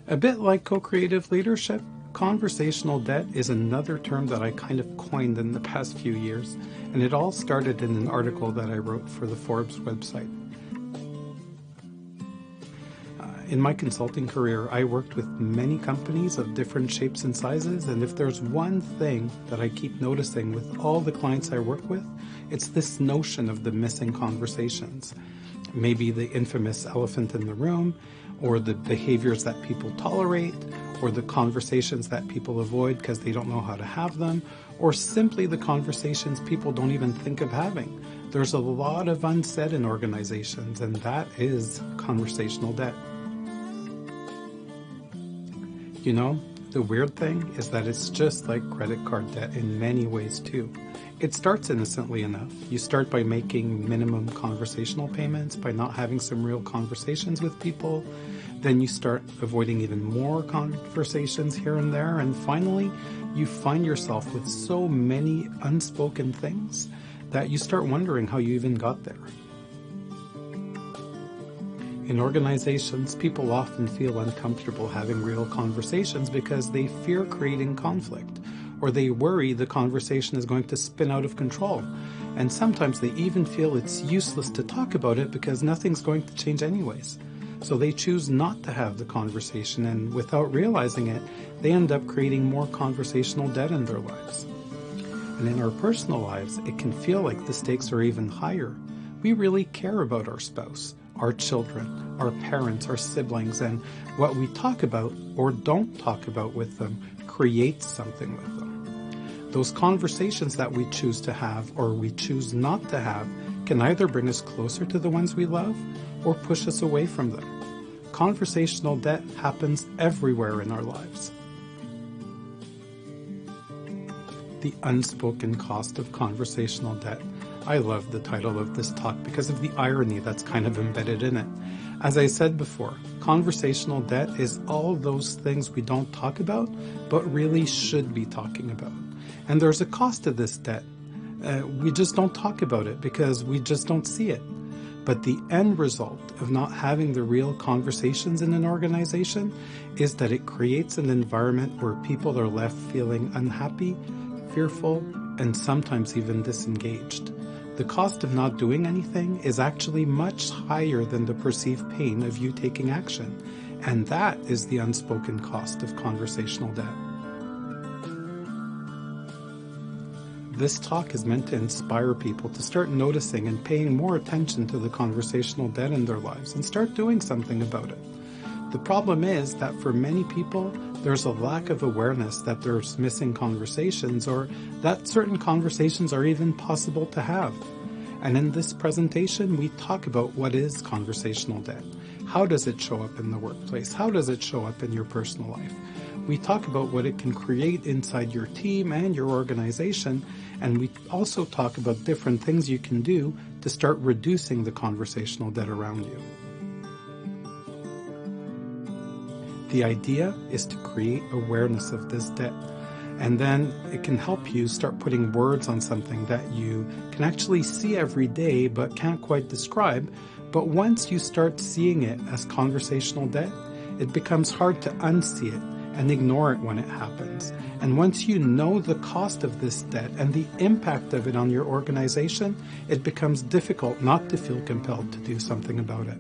A bit like co-creative leadership, conversational debt is another term that I kind of coined in the past few years, and it all started in an article that I wrote for the Forbes website. In my consulting career, I worked with many companies of different shapes and sizes, and if there's one thing that I keep noticing with all the clients I work with, it's this notion of the missing conversations. Maybe the infamous elephant in the room, or the behaviors that people tolerate, or the conversations that people avoid because they don't know how to have them, or simply the conversations people don't even think of having. There's a lot of unsaid in organizations, and that is conversational debt. You know, the weird thing is that it's just like credit card debt in many ways too. It starts innocently enough. You start by making minimum conversational payments, by not having some real conversations with people. Then you start avoiding even more conversations here and there. And finally, you find yourself with so many unspoken things that you start wondering how you even got there. In organizations, people often feel uncomfortable having real conversations because they fear creating conflict, or they worry the conversation is going to spin out of control. And sometimes they even feel it's useless to talk about it because nothing's going to change anyways. So they choose not to have the conversation, and without realizing it, they end up creating more conversational debt in their lives. And in our personal lives, it can feel like the stakes are even higher. We really care about our spouse, our children, our parents, our siblings, and what we talk about or don't talk about with them creates something with them. Those conversations that we choose to have or we choose not to have can either bring us closer to the ones we love or push us away from them. Conversational debt happens everywhere in our lives. The unspoken cost of conversational debt. I love the title of this talk because of the irony that's kind of embedded in it. As I said before, conversational debt is all those things we don't talk about, but really should be talking about. And there's a cost to this debt. We just don't talk about it because we just don't see it. But the end result of not having the real conversations in an organization is that it creates an environment where people are left feeling unhappy, fearful, and sometimes even disengaged. The cost of not doing anything is actually much higher than the perceived pain of you taking action. And that is the unspoken cost of conversational debt. This talk is meant to inspire people to start noticing and paying more attention to the conversational debt in their lives and start doing something about it. The problem is that for many people, there's a lack of awareness that there's missing conversations or that certain conversations are even possible to have. And in this presentation, we talk about what is conversational debt. How does it show up in the workplace? How does it show up in your personal life? We talk about what it can create inside your team and your organization, and we also talk about different things you can do to start reducing the conversational debt around you. The idea is to create awareness of this debt, and then it can help you start putting words on something that you can actually see every day but can't quite describe. But once you start seeing it as conversational debt, it becomes hard to unsee it and ignore it when it happens. And once you know the cost of this debt and the impact of it on your organization, it becomes difficult not to feel compelled to do something about it.